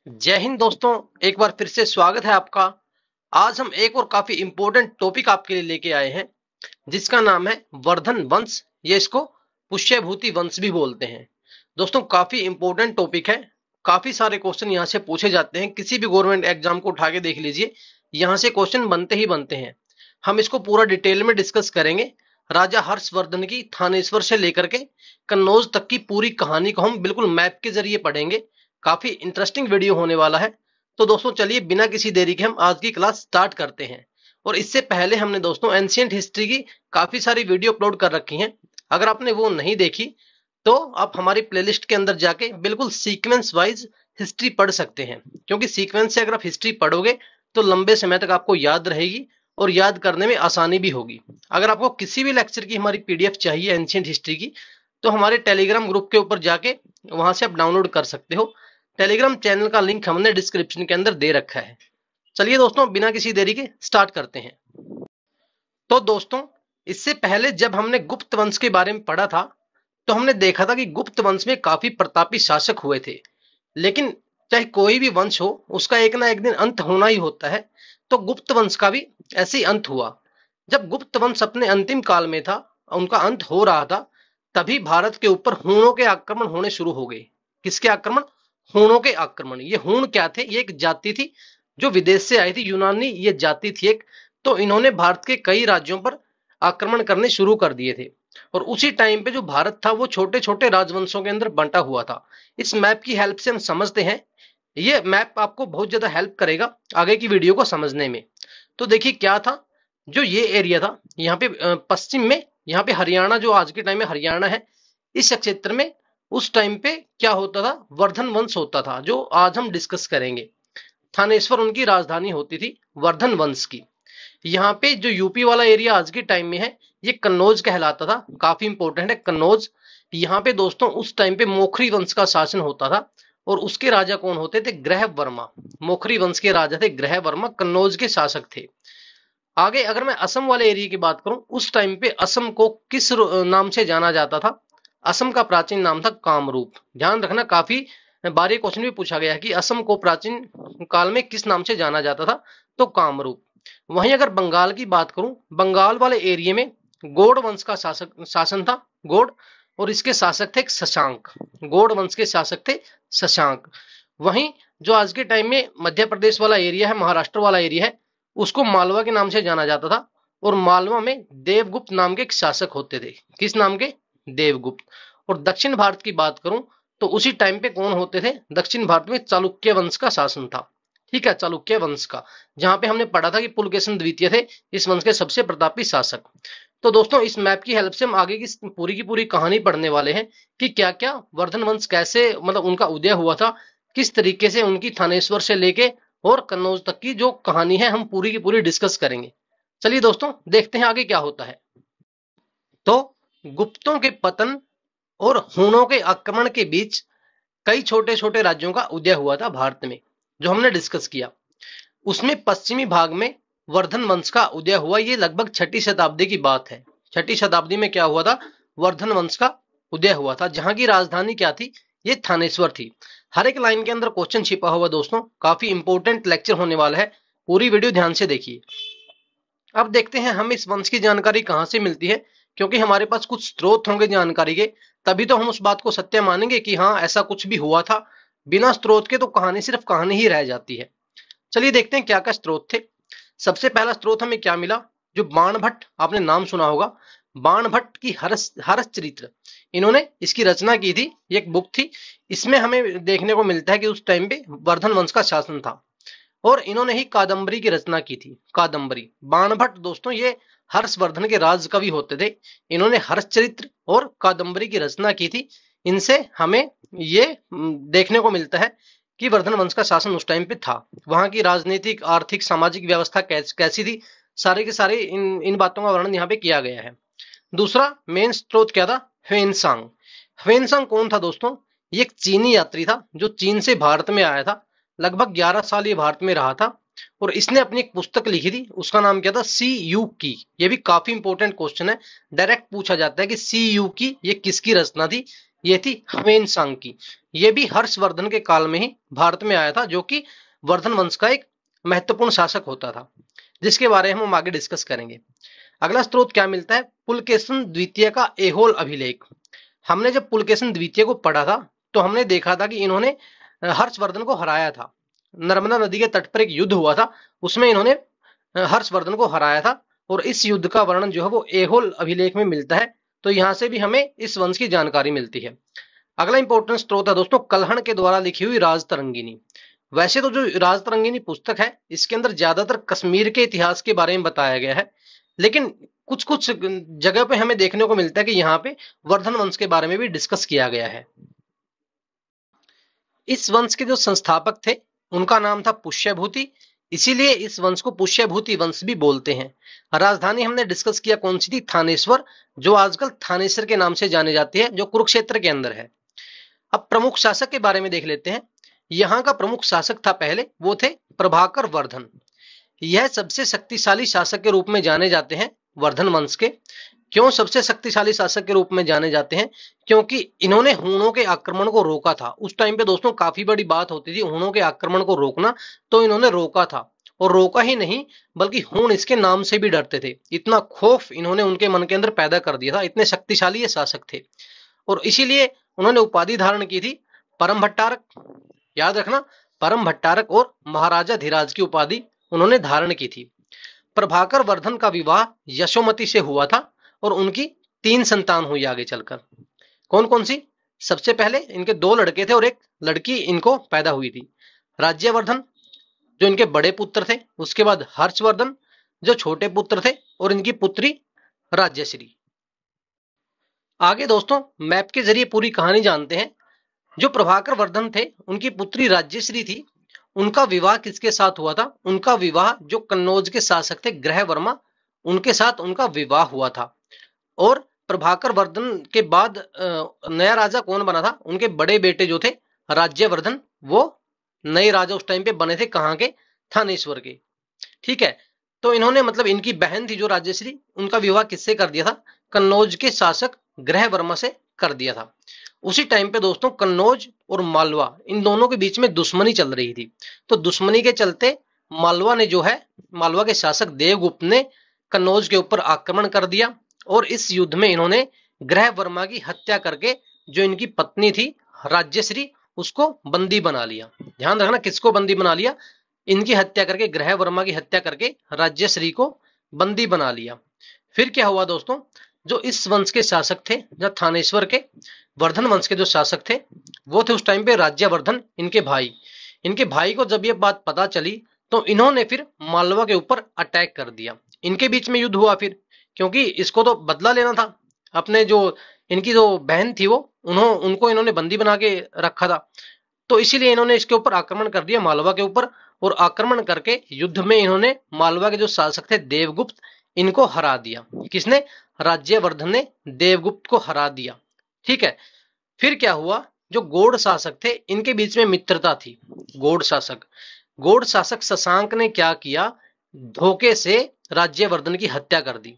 जय हिंद दोस्तों। एक बार फिर से स्वागत है आपका। आज हम एक और काफी इंपॉर्टेंट टॉपिक आपके लिए लेके आए हैं जिसका नाम है वर्धन वंश। ये इसको पुष्यभूति वंश भी बोलते हैं। दोस्तों काफी इंपॉर्टेंट टॉपिक है। काफी सारे क्वेश्चन यहाँ से पूछे जाते हैं। किसी भी गवर्नमेंट एग्जाम को उठा के देख लीजिए, यहाँ से क्वेश्चन बनते ही बनते हैं। हम इसको पूरा डिटेल में डिस्कस करेंगे। राजा हर्षवर्धन की थानेश्वर से लेकर के कन्नौज तक की पूरी कहानी को हम बिल्कुल मैप के जरिए पढ़ेंगे। काफी इंटरेस्टिंग वीडियो होने वाला है। तो दोस्तों चलिए बिना किसी देरी के हम आज की क्लास स्टार्ट करते हैं। और इससे पहले हमने दोस्तों एंशिएंट हिस्ट्री की काफी सारी वीडियो अपलोड कर रखी हैं। अगर आपने वो नहीं देखी तो आप हमारी प्लेलिस्ट के अंदर जाके बिल्कुल सीक्वेंस वाइज हिस्ट्री पढ़ सकते हैं, क्योंकि सीक्वेंस से अगर आप हिस्ट्री पढ़ोगे तो लंबे समय तक आपको याद रहेगी और याद करने में आसानी भी होगी। अगर आपको किसी भी लेक्चर की हमारी पीडीएफ चाहिए एंशिएंट हिस्ट्री की, तो हमारे टेलीग्राम ग्रुप के ऊपर जाके वहां से आप डाउनलोड कर सकते हो। टेलीग्राम चैनल का लिंक हमने डिस्क्रिप्शन के अंदर दे रखा है। चलिए दोस्तों बिना किसी देरी के स्टार्ट करते हैं। तो दोस्तों इससे पहले जब हमने गुप्त वंश के बारे में पढ़ा था तो हमने देखा था कि गुप्त वंश में काफी प्रतापी शासक हुए थे। लेकिन चाहे कोई भी वंश हो, उसका एक ना एक दिन अंत होना ही होता है। तो गुप्त वंश का भी ऐसे ही अंत हुआ। जब गुप्त वंश अपने अंतिम काल में था, उनका अंत हो रहा था, तभी भारत के ऊपर हूणों के आक्रमण होने शुरू हो गए। किसके आक्रमण? हूणों के आक्रमण। ये हूण क्या थे? ये एक जाति थी जो विदेश से आई थी, यूनानी ये जाति थी एक। तो इन्होंने भारत के कई राज्यों पर आक्रमण करने शुरू कर दिए थे। और उसी टाइम पे जो भारत था वो छोटे छोटे राजवंशों के अंदर बंटा हुआ था। इस मैप की हेल्प से हम समझते हैं। ये मैप आपको बहुत ज्यादा हेल्प करेगा आगे की वीडियो को समझने में। तो देखिए क्या था, जो ये एरिया था यहाँ पे पश्चिम में, यहाँ पे हरियाणा, जो आज के टाइम में हरियाणा है, इस क्षेत्र में उस टाइम पे क्या होता था? वर्धन वंश होता था, जो आज हम डिस्कस करेंगे। थानेश्वर उनकी राजधानी होती थी वर्धन वंश की। यहाँ पे जो यूपी वाला एरिया आज के टाइम में है, ये कन्नौज कहलाता था। काफी इंपॉर्टेंट है कन्नौज। यहाँ पे दोस्तों उस टाइम पे मोखरी वंश का शासन होता था और उसके राजा कौन होते थे? ग्रह वर्मा। मोखरी वंश के राजा थे ग्रह वर्मा, कन्नौज के शासक थे। आगे अगर मैं असम वाले एरिया की बात करूं, उस टाइम पे असम को किस नाम से जाना जाता था? असम का प्राचीन नाम था कामरूप। ध्यान रखना, काफी बारीक क्वेश्चन भी पूछा गया है कि असम को प्राचीन काल में किस नाम से जाना जाता था? तो कामरूप। वहीं अगर बंगाल की बात करूं, बंगाल वाले एरिया में गौड़ वंश का शासन था, गौड़। और इसके शासक थे शशांक। गौड़ वंश के शासक थे शशांक। वहीं जो आज के टाइम में मध्य प्रदेश वाला एरिया है, महाराष्ट्र वाला एरिया है, उसको मालवा के नाम से जाना जाता था। और मालवा में देवगुप्त नाम के एक शासक होते थे। किस नाम के? देवगुप्त। और दक्षिण भारत की बात करूं तो उसी टाइम पे कौन होते थे? दक्षिण भारत में चालुक्य वंश का शासन था। ठीक है, चालुक्य वंश का, जहां पे हमने पढ़ा था कि पुलकेशन द्वितीय थे इस वंश के सबसे प्रतापी शासक। तो दोस्तों इस मैप की हेल्प से हम आगे की पूरी कहानी पढ़ने वाले हैं कि क्या क्या वर्धन वंश कैसे, मतलब उनका उदय हुआ था, किस तरीके से उनकी थानेश्वर से लेके और कन्नौज तक की जो कहानी है हम पूरी की पूरी डिस्कस करेंगे। चलिए दोस्तों देखते हैं आगे क्या होता है। तो गुप्तों के पतन और हूणों के आक्रमण के बीच कई छोटे छोटे राज्यों का उदय हुआ था भारत में, जो हमने डिस्कस किया। उसमें पश्चिमी भाग में वर्धन वंश का उदय हुआ। ये लगभग 6ठी शताब्दी की बात है। 6ठी शताब्दी में क्या हुआ था? वर्धन वंश का उदय हुआ था, जहां की राजधानी क्या थी? ये थानेश्वर थी। हर एक लाइन के अंदर क्वेश्चन छिपा हुआ दोस्तों। काफी इंपॉर्टेंट लेक्चर होने वाला है, पूरी वीडियो ध्यान से देखिए। अब देखते हैं हम इस वंश की जानकारी कहां से मिलती है, क्योंकि हमारे पास कुछ स्रोत होंगे जानकारी के, तभी तो हम उस बात को सत्य मानेंगे कि हाँ ऐसा कुछ भी हुआ था। बिना स्रोत के तो कहानी सिर्फ कहानी ही रह जाती है। चलिए देखते हैं क्या क्या स्रोत थे। सबसे पहला स्रोत हमें क्या मिला? जो बाणभट्ट, आपने नाम सुना होगा, बाणभट्ट की हर्ष चरित्र, इन्होंने इसकी रचना की थी। ये एक बुक थी। इसमें हमें देखने को मिलता है कि उस टाइम पे वर्धन वंश का शासन था और इन्होंने ही कादम्बरी की रचना की थी। कादम्बरी, बाणभट्ट दोस्तों ये हर्षवर्धन के राज कवि होते थे। इन्होंने हर्षचरित्र और कादम्बरी की रचना की थी। इनसे हमें ये देखने को मिलता है कि वर्धन वंश का शासन उस टाइम पे था। वहां की राजनीतिक, आर्थिक, सामाजिक व्यवस्था कैसी थी, सारे के सारे इन बातों का वर्णन यहाँ पे किया गया है। दूसरा मेन स्रोत क्या था? ह्वेनसांग। ह्वेनसांग कौन था दोस्तों? ये एक चीनी यात्री था जो चीन से भारत में आया था। लगभग 11 साल ये भारत में रहा था और इसने अपनी एक पुस्तक लिखी थी। उसका नाम क्या था? सी यू की। ये भी काफी इंपॉर्टेंट क्वेश्चन है, डायरेक्ट पूछा जाता है कि सी यू की ये किसकी रचना थी? ये थी ह्वेनसांग की। ये भी हर्षवर्धन के काल में ही भारत में आया था, जो कि वर्धन वंश का एक महत्वपूर्ण शासक होता था, जिसके बारे में हम आगे डिस्कस करेंगे। अगला स्रोत क्या मिलता है, पुलकेशन द्वितीय का ऐहोल अभिलेख। हमने जब पुलकेशन द्वितीय को पढ़ा था तो हमने देखा था कि इन्होंने हर्षवर्धन को हराया था। नर्मदा नदी के तट पर एक युद्ध हुआ था, उसमें इन्होंने हर्षवर्धन को हराया था, और इस युद्ध का वर्णन जो है वो ऐहोल अभिलेख में मिलता है। तो यहां से भी हमें इस वंश की जानकारी मिलती है। अगला इंपॉर्टेंट स्रोत है दोस्तों, कल्हण के द्वारा लिखी हुई राजतरंगिनी। वैसे तो जो राजतरंगिनी पुस्तक है, इसके अंदर ज्यादातर कश्मीर के इतिहास के बारे में बताया गया है, लेकिन कुछ कुछ जगह पे हमें देखने को मिलता है कि यहाँ पे वर्धन वंश के बारे में भी डिस्कस किया गया है। इस वंश के जो संस्थापक थे उनका नाम था पुष्यभूति, इसीलिए इस वंश को पुष्यभूति वंश भी बोलते हैं। राजधानी हमने डिस्कस किया कौन सी थी, थानेश्वर, जो आजकल थानेसर के नाम से जाने जाती है, जो कुरुक्षेत्र के अंदर है। अब प्रमुख शासक के बारे में देख लेते हैं। यहाँ का प्रमुख शासक था पहले, वो थे प्रभाकर वर्धन। यह सबसे शक्तिशाली शासक के रूप में जाने जाते हैं वर्धन वंश के। क्यों सबसे शक्तिशाली शासक के रूप में जाने जाते हैं, क्योंकि इन्होंने हूणों के आक्रमण को रोका था। उस टाइम पे दोस्तों काफी बड़ी बात होती थी हूणों के आक्रमण को रोकना, तो इन्होंने रोका था। और रोका ही नहीं बल्कि हूण इसके नाम से भी डरते थे, इतना खौफ इन्होंने उनके मन के अंदर पैदा कर दिया था, इतने शक्तिशाली ये शासक थे। और इसीलिए उन्होंने उपाधि धारण की थी परम भट्टारक। याद रखना, परम भट्टारक और महाराजा धीराज की उपाधि उन्होंने धारण की थी। प्रभाकर वर्धन का विवाह यशोमती से हुआ था और उनकी 3 संतान हुई आगे चलकर। कौन कौन सी, सबसे पहले इनके 2 लड़के थे और एक लड़की इनको पैदा हुई थी। राज्यवर्धन जो इनके बड़े पुत्र थे, उसके बाद हर्षवर्धन जो छोटे पुत्र थे, और इनकी पुत्री राज्यश्री। आगे दोस्तों मैप के जरिए पूरी कहानी जानते हैं। जो प्रभाकर वर्धन थे उनकी पुत्री राज्यश्री थी, उनका विवाह किसके साथ हुआ था, उनका विवाह जो कन्नौज के शासक थे ग्रह वर्मा, उनके साथ उनका विवाह हुआ था। और प्रभाकर वर्धन के बाद नया राजा कौन बना था, उनके बड़े बेटे जो थे राज्यवर्धन, वो नए राजा उस टाइम पे बने थे कहाँ के, थानेश्वर के। ठीक है, तो इन्होंने मतलब इनकी बहन थी जो राज्यश्री, उनका विवाह किससे कर दिया था, कन्नौज के शासक ग्रह वर्मा से कर दिया था। उसी टाइम पे दोस्तों कन्नौज और मालवा, इन दोनों के बीच में दुश्मनी चल रही थी। तो दुश्मनी के चलते मालवा ने जो है, मालवा के शासक देवगुप्त ने कन्नौज के ऊपर आक्रमण कर दिया, और इस युद्ध में इन्होंने ग्रह वर्मा की हत्या करके जो इनकी पत्नी थी राज्यश्री, उसको बंदी बना लिया। ध्यान रखना, किसको बंदी बना लिया, इनकी हत्या करके, ग्रह वर्मा की हत्या करके राज्यश्री को बंदी बना लिया। फिर क्या हुआ दोस्तों, जो इस वंश के शासक थे, जो थानेश्वर के वर्धन वंश के जो शासक थे, वो थे उस टाइम पे राज्यवर्धन, इनके भाई। इनके भाई को जब ये बात पता चली तो इन्होंने फिर मालवा के ऊपर अटैक कर दिया। इनके बीच में युद्ध हुआ फिर, क्योंकि इसको तो बदला लेना था। अपने जो इनकी जो बहन थी वो उनको इन्होंने बंदी बना के रखा था, तो इसीलिए इन्होंने इसके ऊपर आक्रमण कर दिया, मालवा के ऊपर। और आक्रमण करके युद्ध में इन्होंने मालवा के जो शासक थे देवगुप्त, इनको हरा दिया। किसने, राज्यवर्धन ने देवगुप्त को हरा दिया। ठीक है, फिर क्या हुआ, जो गौड़ शासक थे इनके बीच में मित्रता थी। गौड़ शासक शशांक ने क्या किया, धोखे से राज्यवर्धन की हत्या कर दी।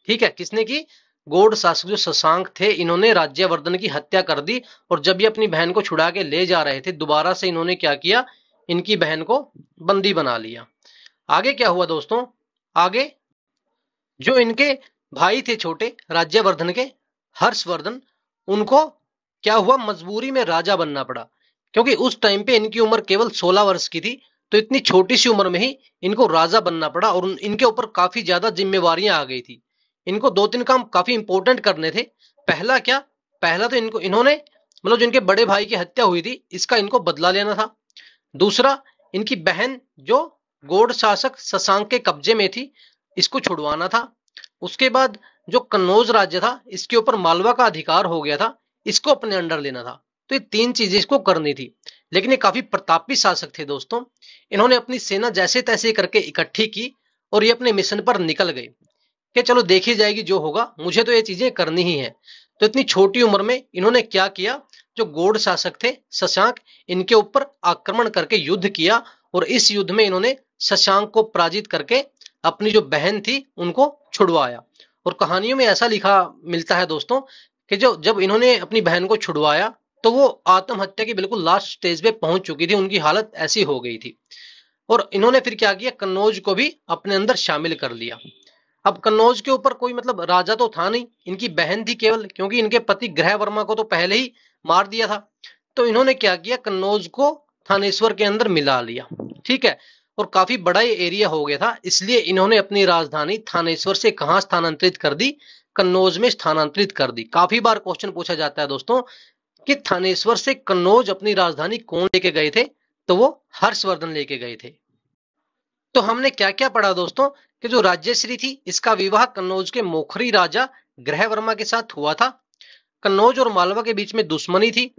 ठीक है, किसने की, गौड़ शासक जो शशांक थे, इन्होंने राज्यवर्धन की हत्या कर दी। और जब ये अपनी बहन को छुड़ा के ले जा रहे थे, दोबारा से इन्होंने क्या किया, इनकी बहन को बंदी बना लिया। आगे क्या हुआ दोस्तों, आगे जो इनके भाई थे छोटे राज्यवर्धन के, हर्षवर्धन, उनको क्या हुआ, मजबूरी में राजा बनना पड़ा। क्योंकि उस टाइम पे इनकी उम्र केवल 16 वर्ष की थी, तो इतनी छोटी सी उम्र में ही इनको राजा बनना पड़ा, और इनके ऊपर काफी ज्यादा जिम्मेवारियां आ गई थी। इनको 2-3 काम काफी इंपॉर्टेंट करने थे। पहला क्या, पहला तो इन्होंने मतलब जो इनके बड़े भाई की हत्या हुई थी, इसका इनको बदला लेना था। दूसरा, इनकी बहन जो गौड़ शासक शशांक के कब्जे में थी, इसको छुड़वाना था। उसके बाद जो कन्नौज राज्य था, इसके ऊपर मालवा का अधिकार हो गया था, इसको अपने अंडर लेना था। तो ये 3 चीजें इसको करनी थी। लेकिन ये काफी प्रतापी शासक थे दोस्तों। इन्होंने अपनी सेना जैसे तैसे करके इकट्ठी की और ये अपने मिशन पर निकल गए कि चलो देखी जाएगी जो होगा, मुझे तो ये चीजें करनी ही है। तो इतनी छोटी उम्र में इन्होंने क्या किया, जो गौड़ शासक थे शशांक, इनके ऊपर आक्रमण करके युद्ध किया, और इस युद्ध में इन्होंने शशांक को पराजित करके अपनी जो बहन थी उनको छुड़वाया। और कहानियों में ऐसा लिखा मिलता है दोस्तों कि जब इन्होंने अपनी बहन को छुड़वाया, तो वो आत्महत्या की बिल्कुल लास्ट स्टेज पे पहुंच चुकी थी, उनकी हालत ऐसी हो गई थी। और इन्होंने फिर क्या किया, कन्नौज को भी अपने अंदर शामिल कर लिया। अब कन्नौज के ऊपर कोई मतलब राजा तो था नहीं, इनकी बहन थी केवल, क्योंकि इनके पति ग्रह वर्मा को तो पहले ही मार दिया था। तो इन्होंने क्या किया, कन्नौज को थानेश्वर के अंदर मिला लिया। ठीक है, और काफी बड़ा ये एरिया हो गया था, इसलिए इन्होंने अपनी राजधानी थानेश्वर से कहां स्थानांतरित कर दी, कन्नौज में स्थानांतरित कर दी। काफी बार क्वेश्चन पूछा जाता है दोस्तों कि थानेश्वर से कन्नौज अपनी राजधानी कौन लेके गए थे, तो वो हर्षवर्धन लेके गए थे। तो हमने क्या क्या पढ़ा दोस्तों, कि जो राज्यश्री थी इसका विवाह कन्नौज के मोखरी राजा ग्रहवर्मा के साथ हुआ था। कन्नौज और मालवा के बीच में दुश्मनी थी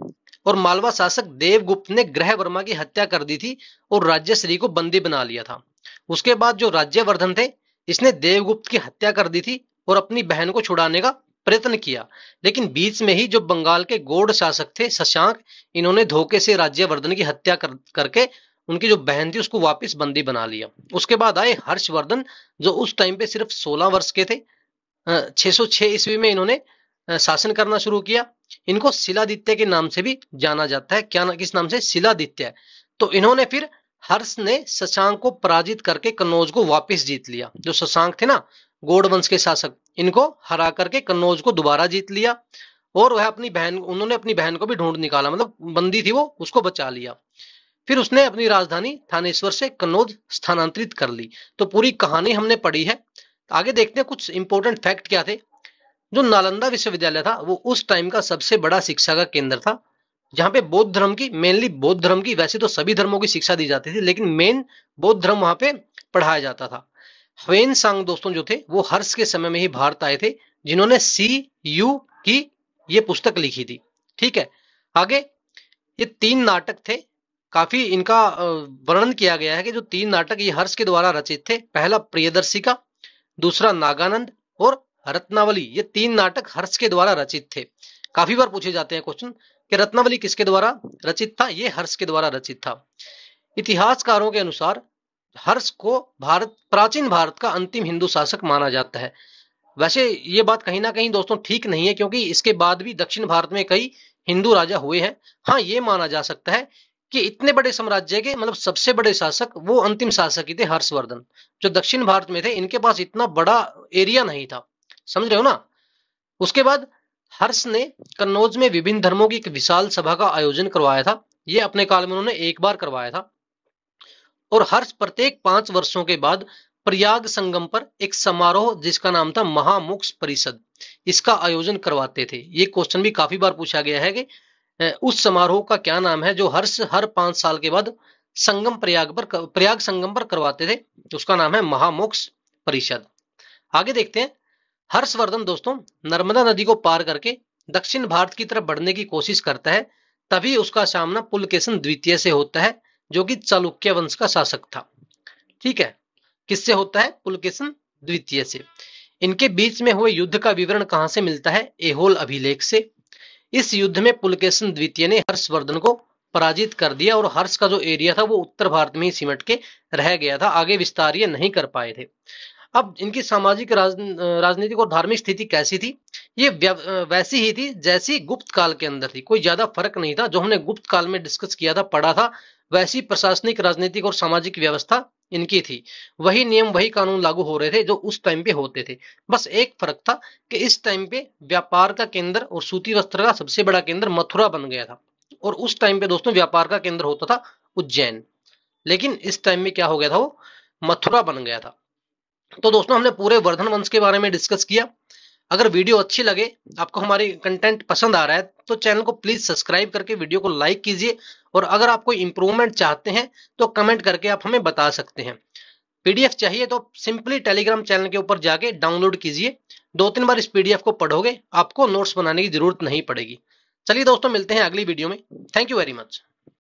और मालवा शासक देवगुप्त ने ग्रहवर्मा की हत्या कर दी थी और राज्यश्री को बंदी बना लिया था। उसके बाद जो राज्यवर्धन थे, इसने देवगुप्त की हत्या कर दी थी और अपनी बहन को छुड़ाने का प्रयत्न किया, लेकिन बीच में ही जो बंगाल के गौड़ शासक थे शशांक, इन्होंने धोखे से राज्यवर्धन की हत्या करके उनकी जो बहन थी उसको वापस बंदी बना लिया। उसके बाद आए हर्षवर्धन, जो उस टाइम पे सिर्फ 16 वर्ष के थे। 606 ईस्वी में इन्होंने शासन करना शुरू किया। इनको शिलादित्य के नाम से भी जाना जाता है। क्या किस नाम से, शिलादित्य। तो इन्होंने फिर हर्ष ने शशांक को पराजित करके कन्नौज को वापस जीत लिया। जो शशांक थे ना, गौड़ वंश के शासक, इनको हरा करके कन्नौज को दोबारा जीत लिया और वह उन्होंने अपनी बहन को भी ढूंढ निकाला, मतलब बंदी थी वो, उसको बचा लिया। फिर उसने अपनी राजधानी थानेश्वर से कन्नौज स्थानांतरित कर ली। तो पूरी कहानी हमने पढ़ी है। आगे देखते हैं कुछ इंपॉर्टेंट फैक्ट क्या थे। जो नालंदा विश्वविद्यालय था वो उस टाइम का सबसे बड़ा शिक्षा का केंद्र था, जहां पे बौद्ध धर्म की, मेनली बौद्ध धर्म की, वैसे तो सभी धर्मों की शिक्षा दी जाती थी, लेकिन मेन बौद्ध धर्म वहां पे पढ़ाया जाता था। ह्वेन सांग दोस्तों जो थे वो हर्ष के समय में ही भारत आए थे, जिन्होंने CU की ये पुस्तक लिखी थी। ठीक है, आगे ये 3 नाटक थे। काफी इनका वर्णन किया गया है कि जो 3 नाटक ये हर्ष के द्वारा रचित थे। पहला प्रियदर्शिका, दूसरा नागानंद और रत्नावली, ये 3 नाटक हर्ष के द्वारा रचित थे। काफी बार पूछे जाते हैं क्वेश्चन कि रत्नावली किसके द्वारा रचित था, ये हर्ष के द्वारा रचित था। इतिहासकारों के अनुसार हर्ष को प्राचीन भारत का अंतिम हिंदू शासक माना जाता है। वैसे ये बात कहीं ना कहीं दोस्तों ठीक नहीं है, क्योंकि इसके बाद भी दक्षिण भारत में कई हिंदू राजा हुए हैं। हाँ, ये माना जा सकता है कि इतने बड़े साम्राज्य के मतलब सबसे बड़े शासक वो अंतिम शासक ही थे हर्षवर्धन। जो दक्षिण भारत में थे, इनके पास इतना बड़ा एरिया नहीं था, समझ रहे हो ना। उसके बाद हर्ष ने कन्नौज में विभिन्न धर्मों की एक विशाल सभा का आयोजन करवाया था। ये अपने काल में उन्होंने एक बार करवाया था। और हर्ष प्रत्येक 5 वर्षों के बाद प्रयाग संगम पर एक समारोह जिसका नाम था महामोक्ष परिषद, इसका आयोजन करवाते थे। ये क्वेश्चन भी काफी बार पूछा गया है कि उस समारोह का क्या नाम है जो हर्ष हर 5 साल के बाद प्रयाग संगम पर करवाते थे। उसका नाम है महामोक्ष परिषद। आगे देखते हैं। हर्षवर्धन दोस्तों नर्मदा नदी को पार करके दक्षिण भारत की तरफ बढ़ने की कोशिश करता है। तभी उसका सामना पुलकेशन द्वितीय से होता है, जो कि चालुक्य वंश का शासक था। ठीक है, किससे होता है, पुलकेशन द्वितीय से। इनके बीच में हुए युद्ध का विवरण कहां से मिलता है, ऐहोल अभिलेख से। इस युद्ध में पुलकेशन द्वितीय ने हर्षवर्धन को पराजित कर दिया और हर्ष का जो एरिया था वो उत्तर भारत में ही सिमट के रह गया था, आगे विस्तार ये नहीं कर पाए थे। अब इनकी सामाजिक राजनीतिक और धार्मिक स्थिति कैसी थी, ये वैसी ही थी जैसी गुप्त काल के अंदर थी। कोई ज्यादा फर्क नहीं था। जो हमने गुप्त काल में डिस्कस किया था, पढ़ा था, वैसी प्रशासनिक, राजनीतिक और सामाजिक व्यवस्था इनकी थी। वही नियम, वही कानून लागू हो रहे थे जो उस टाइम पे होते थे। बस एक फर्क था कि इस टाइम पे व्यापार का केंद्र और सूती वस्त्र का सबसे बड़ा केंद्र मथुरा बन गया था, और उस टाइम पे दोस्तों व्यापार का केंद्र होता था उज्जैन। लेकिन इस टाइम में क्या हो गया था, वो मथुरा बन गया था। तो दोस्तों हमने पूरे वर्धन वंश के बारे में डिस्कस किया। अगर वीडियो अच्छी लगे, आपको हमारी कंटेंट पसंद आ रहा है, तो चैनल को प्लीज सब्सक्राइब करके वीडियो को लाइक कीजिए। और अगर आप कोई इंप्रूवमेंट चाहते हैं तो कमेंट करके आप हमें बता सकते हैं। PDF चाहिए तो सिंपली टेलीग्राम चैनल के ऊपर जाके डाउनलोड कीजिए। 2-3 बार इस PDF को पढ़ोगे, आपको नोट्स बनाने की जरूरत नहीं पड़ेगी। चलिए दोस्तों, मिलते हैं अगली वीडियो में। Thank you very much.